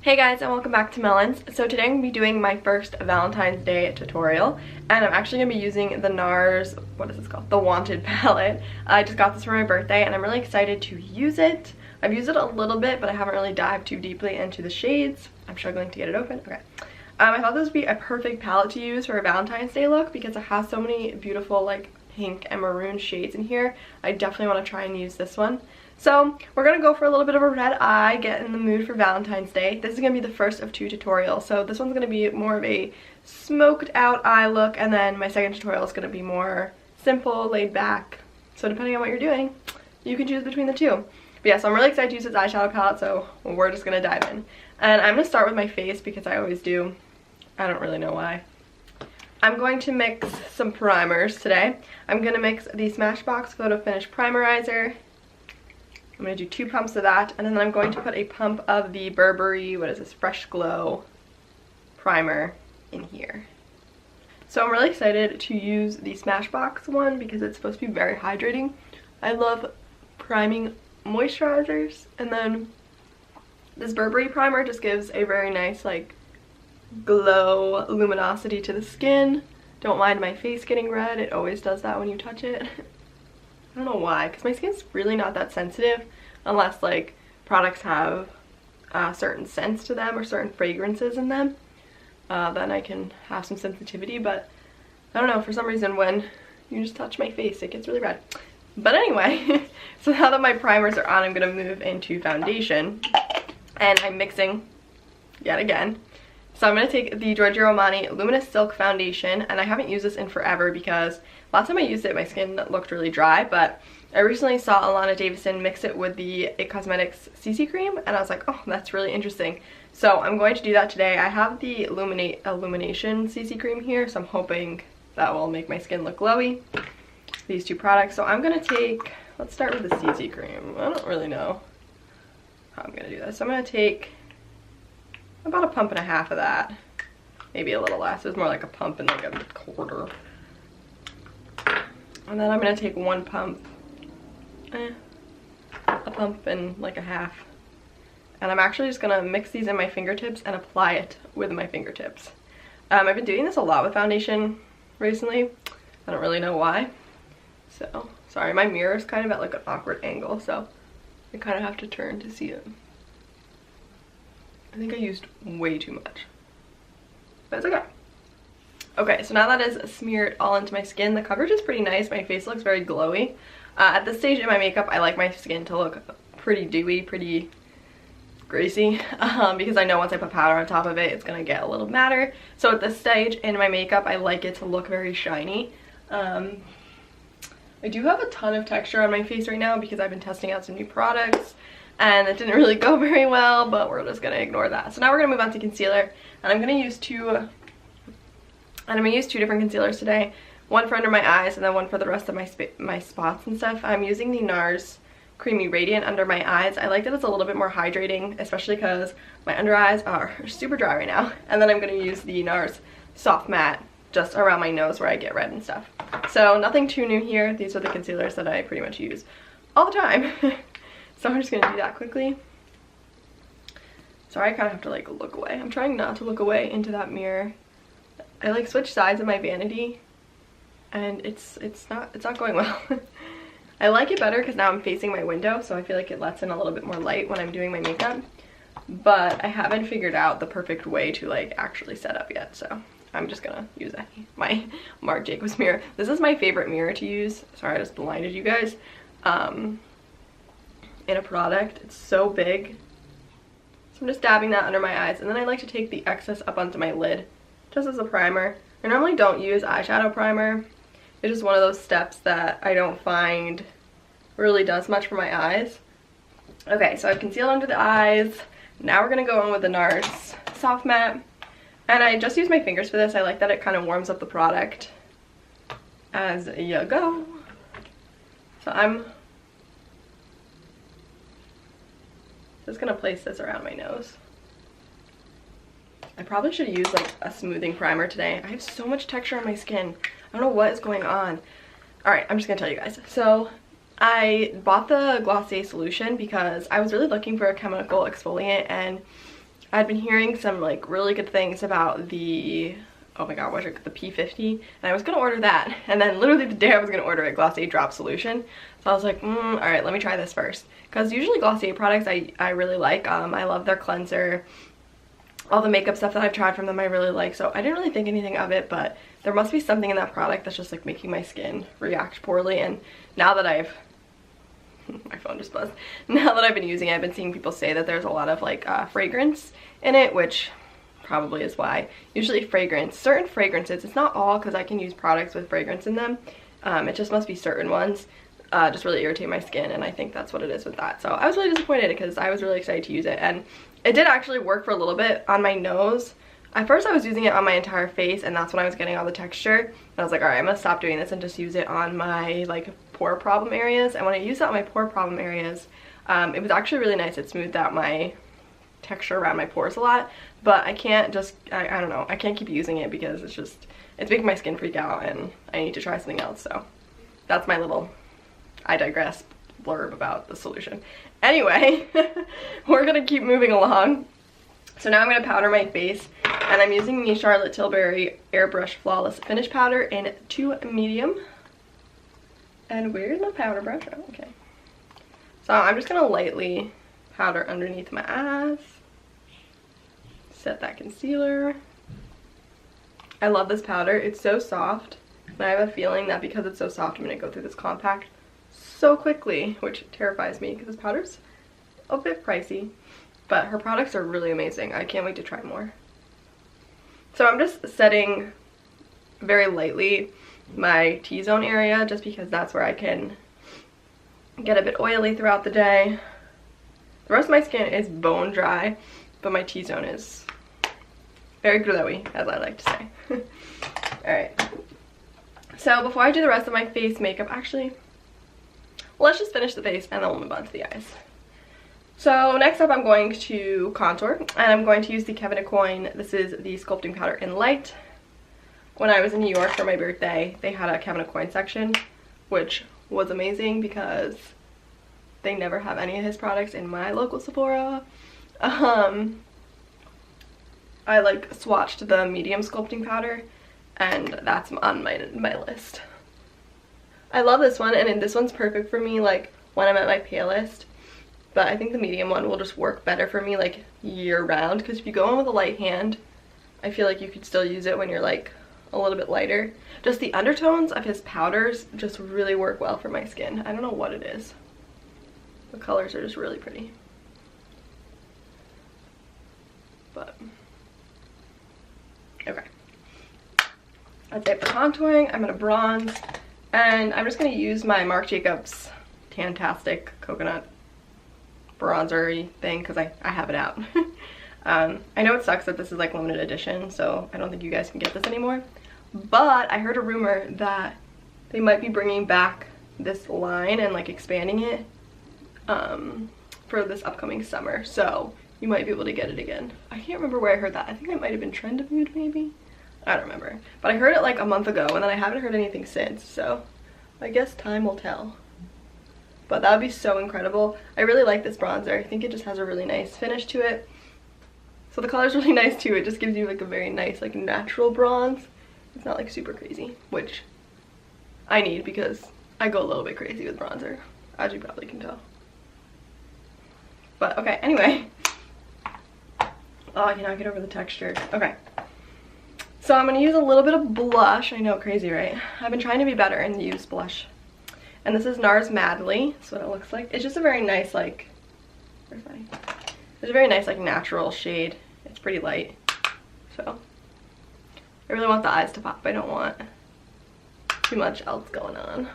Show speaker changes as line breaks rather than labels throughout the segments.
Hey guys, and welcome back to Mellyns. So today I'm going to be doing my first Valentine's Day tutorial, and I'm actually going to be using the NARS, what is this called? The Wanted palette. I just got this for my birthday and I'm really excited to use it. I've used it a little bit, but I haven't really dived too deeply into the shades. I'm struggling to get it open. Okay. I thought this would be a perfect palette to use for a Valentine's Day look because it has so many beautiful like pink and maroon shades in here. I definitely want to try and use this one. So we're going to go for a little bit of a red eye, get in the mood for Valentine's Day. This is going to be the first of two tutorials. So this one's going to be more of a smoked out eye look, and then my second tutorial is going to be more simple, laid back. So depending on what you're doing, you can choose between the two. But yeah, so I'm really excited to use this eyeshadow palette, so we're just going to dive in. And I'm going to start with my face because I always do. I don't really know why. I'm going to mix some primers today. I'm going to mix the Smashbox Photo Finish Primerizer. I'm going to do 2 pumps of that, and then I'm going to put a pump of the Burberry, what is this, Fresh Glow primer in here. So I'm really excited to use the Smashbox one because it's supposed to be very hydrating. I love priming moisturizers, and then this Burberry primer just gives a very nice like glow luminosity to the skin. Don't mind my face getting red, it always does that when you touch it. I don't know why, because my skin's really not that sensitive unless like products have certain scents to them or certain fragrances in them. Then I can have some sensitivity, but I don't know, for some reason when you just touch my face it gets really red. But anyway, so now that my primers are on, I'm going to move into foundation, and I'm mixing yet again. So I'm going to take the Giorgio Armani Luminous Silk Foundation, and I haven't used this in forever because last time I used it my skin looked really dry, but I recently saw Alana Davison mix it with the IT Cosmetics CC cream, and I was like, oh, that's really interesting. So I'm going to do that today. I have the Illumination CC cream here, so I'm hoping that will make my skin look glowy. These two products. So I'm going to take, let's start with the CC cream. I don't really know how I'm going to do this. So I'm going to take about 1.5 pumps of that, maybe a little less. It was more like a pump and like a quarter. And then I'm going to take 1 pump, a pump and like a half. And I'm actually just going to mix these in my fingertips and apply it with my fingertips. I've been doing this a lot with foundation recently. I don't really know why. So, sorry, my mirror is kind of at like an awkward angle, so I kind of have to turn to see it. I think I used way too much, but it's okay. Okay, so now that is smeared all into my skin, the coverage is pretty nice. My face looks very glowy. At this stage in my makeup, I like my skin to look pretty dewy, pretty greasy, because I know once I put powder on top of it, it's gonna get a little matter. So at this stage in my makeup, I like it to look very shiny. I do have a ton of texture on my face right now because I've been testing out some new products, and it didn't really go very well, but we're just gonna ignore that. So now we're gonna move on to concealer, and I'm gonna use two different concealers today. One for under my eyes and then one for the rest of my spots and stuff. I'm using the NARS Creamy Radiant under my eyes. I like that it's a little bit more hydrating, especially because my under eyes are super dry right now. And then I'm gonna use the NARS Soft Matte just around my nose where I get red and stuff. So nothing too new here. These are the concealers that I pretty much use all the time. So I'm just gonna do that quickly. Sorry, I kind of have to like look away. I'm trying not to look away into that mirror. I like switched sides of my vanity, and it's not going well. I like it better because now I'm facing my window, so I feel like it lets in a little bit more light when I'm doing my makeup. But I haven't figured out the perfect way to like actually set up yet, so I'm just gonna use my Marc Jacobs mirror. This is my favorite mirror to use. Sorry, I just blinded you guys. In a product, it's so big. So I'm just dabbing that under my eyes, and then I like to take the excess up onto my lid just as a primer. I normally don't use eyeshadow primer. It's just one of those steps that I don't find really does much for my eyes. Okay, so I've concealed under the eyes. Now we're gonna go in with the NARS Soft Matte. And I just use my fingers for this. I like that it kind of warms up the product as you go. So I'm just gonna place this around my nose. I probably should use like a smoothing primer today. I have so much texture on my skin. I don't know what is going on. Alright, I'm just gonna tell you guys. So I bought the Glossier solution because I was really looking for a chemical exfoliant, and I'd been hearing some like really good things about the, oh my god, what's it, the P50, and I was gonna order that, and then literally the day I was gonna order it, Glossier dropped solution, so I was like, all right, let me try this first, because usually Glossier products I really like. I love their cleanser, all the makeup stuff that I've tried from them I really like, so I didn't really think anything of it, but there must be something in that product that's just like making my skin react poorly. And now that I've my phone just buzzed. Now that I've been using it, I've been seeing people say that there's a lot of like fragrance in it, which probably is why. Usually certain fragrances, it's not all, because I can use products with fragrance in them, it just must be certain ones just really irritate my skin, and I think that's what it is with that. So I was really disappointed because I was really excited to use it, and it did actually work for a little bit on my nose. At first I was using it on my entire face, and that's when I was getting all the texture, and I was like, alright, I'm gonna stop doing this and just use it on my like pore problem areas. And when I used it on my pore problem areas, it was actually really nice. It smoothed out my texture around my pores a lot, but I can't just, I don't know, I can't keep using it because it's making my skin freak out, and I need to try something else. So that's my little, I digress, blurb about the solution. Anyway, we're gonna keep moving along. So now I'm gonna powder my face, and I'm using the Charlotte Tilbury Airbrush Flawless Finish Powder in 2 medium. And where's my powder brush? Oh, okay. So I'm just gonna lightly powder underneath my eyes. Set that concealer. I love this powder. It's so soft, and I have a feeling that because it's so soft, I'm gonna go through this compact so quickly, which terrifies me because this powder's a bit pricey, but her products are really amazing. I can't wait to try more. So I'm just setting very lightly my T-zone area, just because that's where I can get a bit oily throughout the day. The rest of my skin is bone dry, but my T-zone is very glowy, as I like to say. Alright, so before I do the rest of my face makeup, actually, let's just finish the face and then we'll move on to the eyes. So next up I'm going to contour, and I'm going to use the Kevyn Aucoin. This is the Sculpting Powder in Light. When I was in New York for my birthday, they had a Kevyn Aucoin section, which was amazing because they never have any of his products in my local Sephora. I like swatched the medium sculpting powder, and that's on my list. I love this one, and this one's perfect for me like when I'm at my palest, but I think the medium one will just work better for me like year round, because if you go in with a light hand, I feel like you could still use it when you're like a little bit lighter. Just the undertones of his powders just really work well for my skin. I don't know what it is. The colors are just really pretty. But okay, that's it for contouring. I'm gonna bronze, and I'm just gonna use my Marc Jacobs Tantastic Coconut bronzer thing because I have it out. I know it sucks that this is like limited edition, so I don't think you guys can get this anymore, but I heard a rumor that they might be bringing back this line and like expanding it for this upcoming summer, so you might be able to get it again. I can't remember where I heard that. I think it might have been Trend of Mood, maybe? I don't remember. But I heard it like a month ago, and then I haven't heard anything since, so I guess time will tell. But that would be so incredible. I really like this bronzer. I think it just has a really nice finish to it. So the color's really nice too. It just gives you like a very nice like natural bronze. It's not like super crazy, which I need because I go a little bit crazy with bronzer, as you probably can tell. But okay, anyway. Oh, I cannot get over the texture. Okay. So I'm gonna use a little bit of blush. I know, crazy, right? I've been trying to be better and use blush. And this is NARS Madly. That's what it looks like. It's just a very nice, like, where's my? It's a very nice, like, natural shade. It's pretty light. So, I really want the eyes to pop. I don't want too much else going on.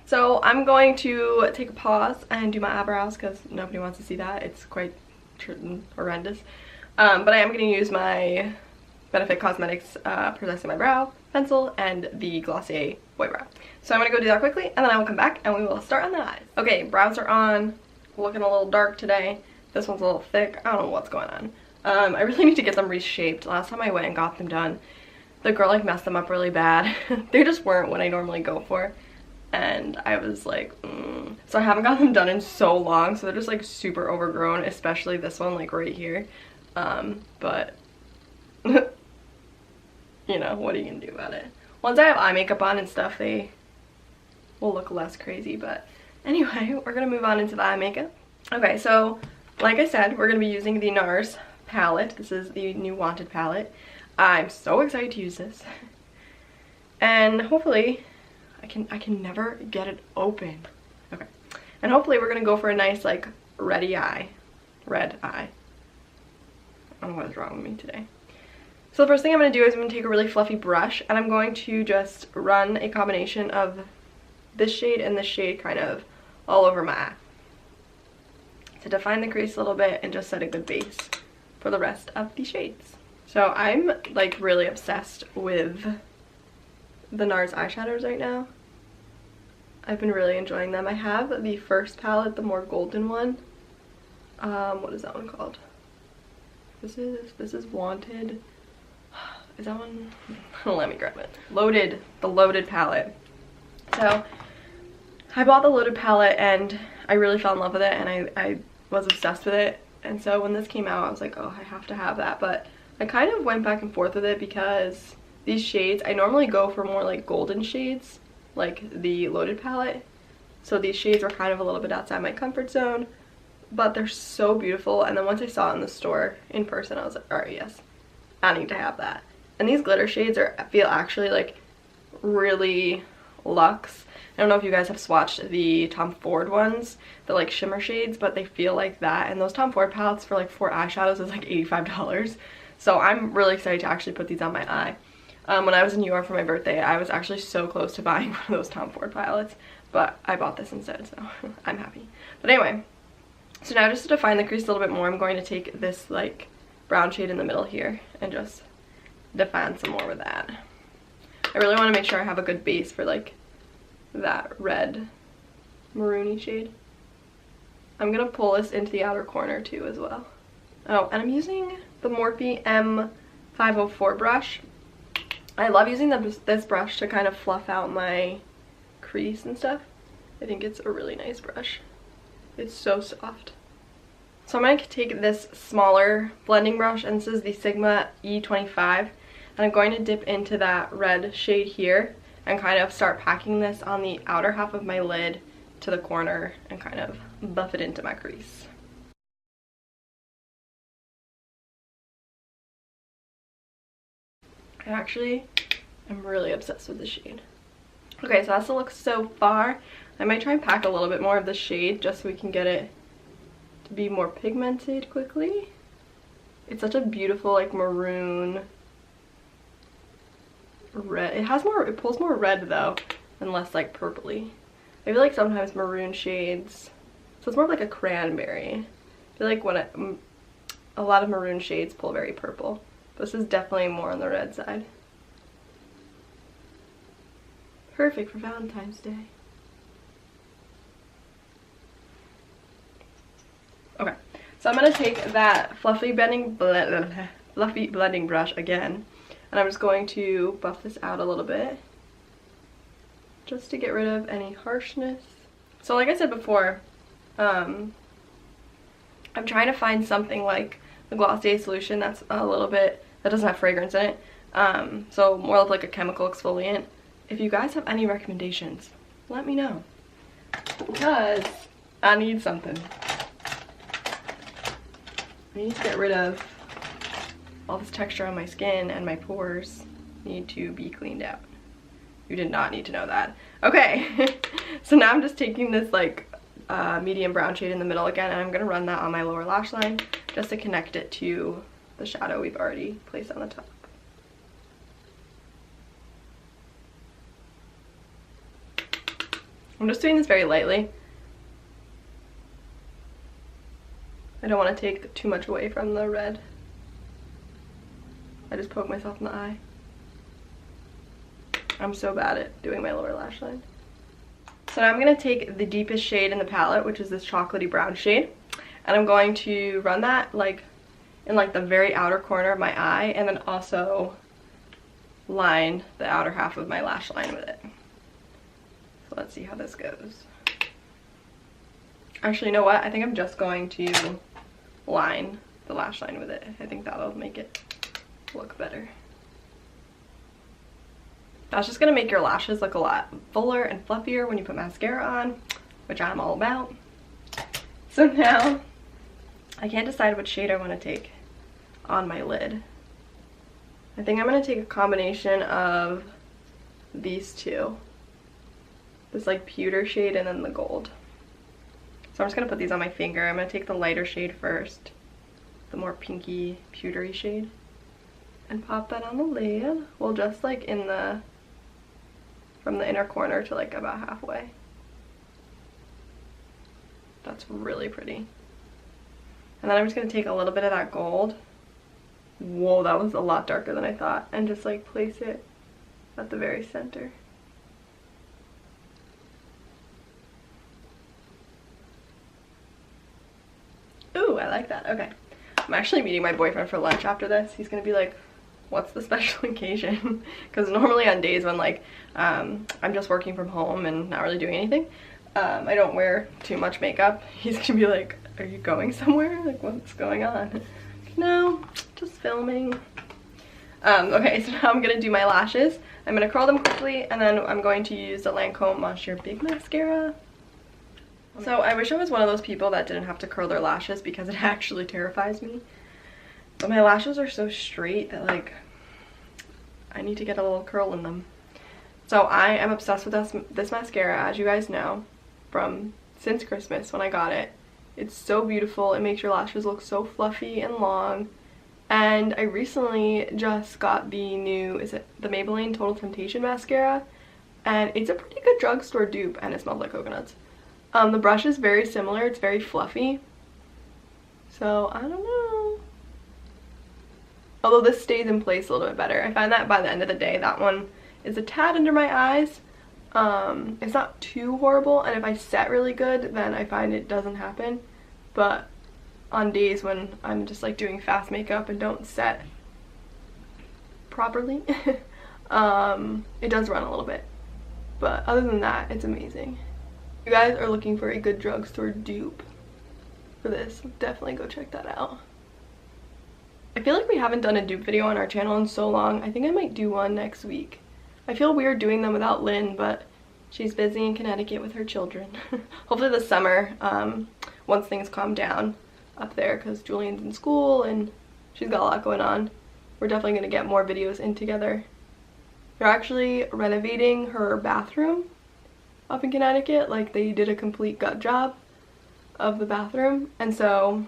So, I'm going to take a pause and do my eyebrows because nobody wants to see that. It's quite horrendous. But I am going to use my Benefit Cosmetics Processing My Brow pencil and the Glossier White Brow. So I'm going to go do that quickly, and then I will come back and we will start on the eyes. Okay, brows are on. Looking a little dark today. This one's a little thick. I don't know what's going on. I really need to get them reshaped. Last time I went and got them done, the girl like messed them up really bad. They just weren't what I normally go for. And I was like, So I haven't got them done in so long, so they're just like super overgrown, especially this one like right here. but you know, what are you gonna do about it? Once I have eye makeup on and stuff, they will look less crazy. But anyway, we're gonna move on into the eye makeup. Okay, so like I said, we're gonna be using the NARS palette. This is the new Wanted palette. I'm so excited to use this. And hopefully, I can never get it open. Okay. And hopefully we're gonna go for a nice like red eye. I don't know what is wrong with me today. So the first thing I'm going to do is I'm going to take a really fluffy brush and I'm going to just run a combination of this shade and this shade kind of all over my eye to define the crease a little bit and just set a good base for the rest of the shades. So I'm like really obsessed with the NARS eyeshadows right now. I've been really enjoying them. I have the first palette, the more golden one. What is that one called? This is Wanted. Is that one? Let me grab it. Loaded, the Loaded palette. So I bought the Loaded palette and I really fell in love with it and I was obsessed with it. And so when this came out, I was like, oh, I have to have that. But I kind of went back and forth with it because these shades, I normally go for more like golden shades, like the Loaded palette. So these shades were kind of a little bit outside my comfort zone, but they're so beautiful. And then once I saw it in the store in person, I was like, all right, yes, I need to have that. And these glitter shades feel actually like really luxe. I don't know if you guys have swatched the Tom Ford ones, the like shimmer shades, but they feel like that. And those Tom Ford palettes for like 4 eyeshadows is like $85. So I'm really excited to actually put these on my eye. When I was in New York for my birthday, I was actually so close to buying one of those Tom Ford palettes, but I bought this instead, so I'm happy. But anyway, so now just to define the crease a little bit more, I'm going to take this like brown shade in the middle here and just define some more with that. I really want to make sure I have a good base for like that red maroony shade. I'm gonna pull this into the outer corner too as well. Oh, and I'm using the Morphe M504 brush. I love using this brush to kind of fluff out my crease and stuff. I think it's a really nice brush. It's so soft. So I'm going to take this smaller blending brush, and this is the Sigma E25, and I'm going to dip into that red shade here and kind of start packing this on the outer half of my lid to the corner and kind of buff it into my crease. I actually am really obsessed with this shade. Okay, so that's the look so far. I might try and pack a little bit more of the shade just so we can get it to be more pigmented quickly. It's such a beautiful like maroon red. It pulls more red though and less like purpley. I feel like sometimes maroon shades, so it's more of like a cranberry. I feel like when a lot of maroon shades pull very purple. This is definitely more on the red side. Perfect for Valentine's Day. Okay, so I'm gonna take that fluffy blending brush again, and I'm just going to buff this out a little bit, just to get rid of any harshness. So like I said before, I'm trying to find something like the Glossier solution that's a little bit, that doesn't have fragrance in it, so more of like a chemical exfoliant. If you guys have any recommendations, let me know, because I need something. I need to get rid of all this texture on my skin, and my pores need to be cleaned out. You did not need to know that. Okay, so now I'm just taking this like medium brown shade in the middle again, and I'm going to run that on my lower lash line just to connect it to the shadow we've already placed on the top. I'm just doing this very lightly. I don't want to take too much away from the red. I just poked myself in the eye. I'm so bad at doing my lower lash line. So now I'm going to take the deepest shade in the palette, which is this chocolatey brown shade, and I'm going to run that like in like the very outer corner of my eye, and then also line the outer half of my lash line with it. So let's see how this goes. Actually, you know what? I think I'm just going to line the lash line with it. I think that'll make it look better. That's just gonna make your lashes look a lot fuller and fluffier when you put mascara on, which I'm all about. So now, I can't decide what shade I want to take on my lid. I think I'm gonna take a combination of these two. This like pewter shade and then the gold. So I'm just gonna put these on my finger. I'm gonna take the lighter shade first, the more pinky pewtery shade, and pop that on the lid. Well, just like in the, from the inner corner to like about halfway. That's really pretty. And then I'm just gonna take a little bit of that gold. Whoa, that was a lot darker than I thought. And just like place it at the very center. Ooh, I like that. Okay. I'm actually meeting my boyfriend for lunch after this. He's gonna be like, what's the special occasion? Because normally on days when like I'm just working from home and not really doing anything, I don't wear too much makeup. He's gonna be like, are you going somewhere? Like, what's going on? No, just filming. Okay, so now I'm gonna do my lashes. I'm gonna curl them quickly, and then I'm going to use the Lancome Monsieur Big Mascara. So I wish I was one of those people that didn't have to curl their lashes, because it actually terrifies me. But my lashes are so straight that like I need to get a little curl in them. So I am obsessed with this mascara, as you guys know, from since Christmas when I got it. It's so beautiful. It makes your lashes look so fluffy and long. And I recently just got the new, is it the Maybelline Total Temptation mascara? And it's a pretty good drugstore dupe, and it smells like coconuts. The brush is very similar. It's very fluffy. So I don't know. Although this stays in place a little bit better. I find that by the end of the day, that one is a tad under my eyes. It's not too horrible, and if I set really good, then I find it doesn't happen. But on days when I'm just like doing fast makeup and don't set properly, it does run a little bit. But other than that, it's amazing. If you guys are looking for a good drugstore dupe for this, definitely go check that out. I feel like we haven't done a dupe video on our channel in so long. I think I might do one next week. I feel weird doing them without Lyn, but she's busy in Connecticut with her children. Hopefully this summer, once things calm down up there, because Julian's in school and she's got a lot going on, we're definitely going to get more videos in together. They're actually renovating her bathroom up in Connecticut. Like, they did a complete gut job of the bathroom, and so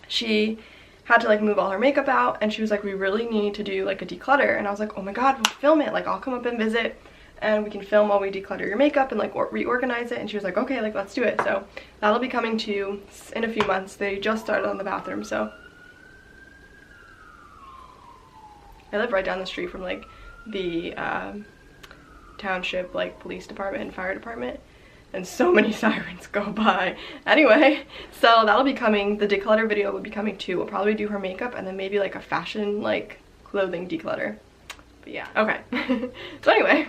she had to like move all her makeup out, and she was like, we really need to do like a declutter. And I was like, oh my god, we'll film it. Like, I'll come up and visit and we can film while we declutter your makeup and like reorganize it. And she was like, okay, like let's do it. So that'll be coming to in a few months. They just started on the bathroom. So I live right down the street from like the township like police department and fire department, and so many sirens go by. Anyway, so that'll be coming. The declutter video will be coming too. We'll probably do her makeup and then maybe like a fashion like clothing declutter. But yeah, okay. So anyway,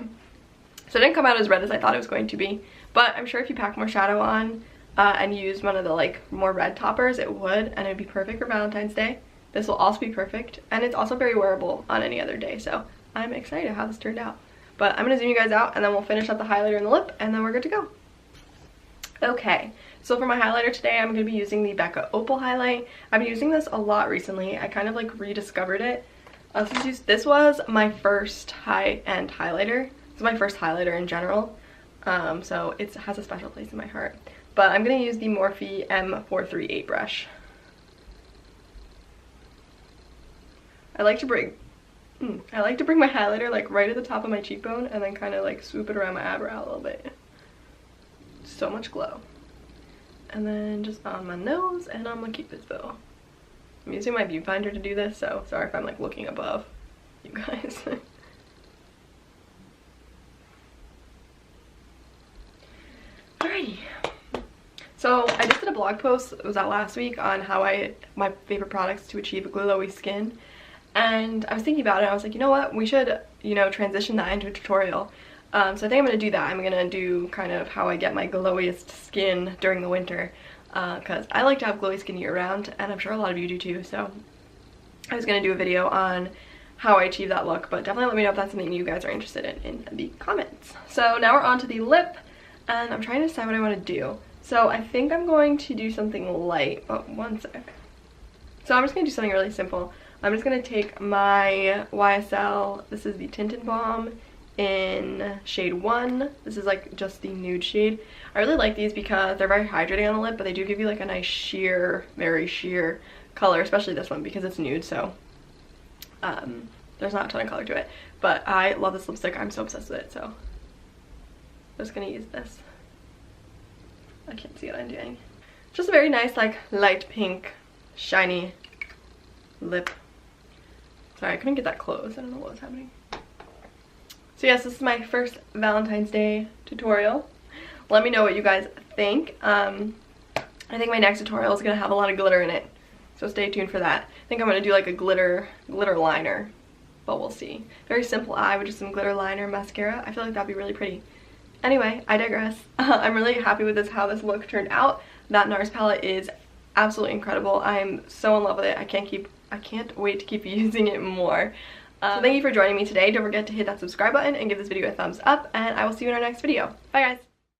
so it didn't come out as red as I thought it was going to be, but I'm sure if you pack more shadow on and use one of the like more red toppers, it would, and it'd be perfect for Valentine's Day. This will also be perfect, and it's also very wearable on any other day, so I'm excited how this turned out. But I'm gonna zoom you guys out, and then we'll finish up the highlighter and the lip, and then we're good to go. Okay, so for my highlighter today, I'm going to be using the Becca Opal highlight. I've been using this a lot recently. I kind of like rediscovered it. This was my first high-end highlighter. It's my first highlighter in general, so it has a special place in my heart. But I'm going to use the Morphe M438 brush. I like to bring my highlighter like right at the top of my cheekbone and then kind of like swoop it around my eyebrow a little bit. So much glow. And then just on my nose and on my cupid's bow. I'm using my viewfinder to do this, so sorry if I'm like looking above you guys. Alrighty. So I just did a blog post, it was out last week, on how my favorite products to achieve a glowy skin. And I was thinking about it, I was like, you know what, we should, you know, transition that into a tutorial. So I think I'm going to do that. I'm going to do kind of how I get my glowiest skin during the winter. because I like to have glowy skin year round, and I'm sure a lot of you do too. So I was going to do a video on how I achieve that look, but definitely let me know if that's something you guys are interested in the comments. So now we're on to the lip, and I'm trying to decide what I want to do. So I think I'm going to do something light. Oh, one sec. So I'm just going to do something really simple. I'm just going to take my YSL, this is the Tinted Balm in shade 1. This is like just the nude shade. I really like these because they're very hydrating on the lip, but they do give you like a nice sheer, very sheer color, especially this one because it's nude, so there's not a ton of color to it. But I love this lipstick. I'm so obsessed with it, so I'm just going to use this. I can't see what I'm doing. Just a very nice like light pink, shiny lip. Sorry, I couldn't get that close. I don't know what was happening. So yes, this is my first Valentine's Day tutorial. Let me know what you guys think. I think my next tutorial is going to have a lot of glitter in it, so stay tuned for that. I think I'm going to do like a glitter liner, but we'll see. Very simple eye with just some glitter liner, mascara. I feel like that'd be really pretty. Anyway, I digress. I'm really happy with this, how this look turned out. That NARS palette is absolutely incredible. I'm so in love with it. I can't wait to keep using it more. So thank you for joining me today. Don't forget to hit that subscribe button and give this video a thumbs up, and I will see you in our next video. Bye guys!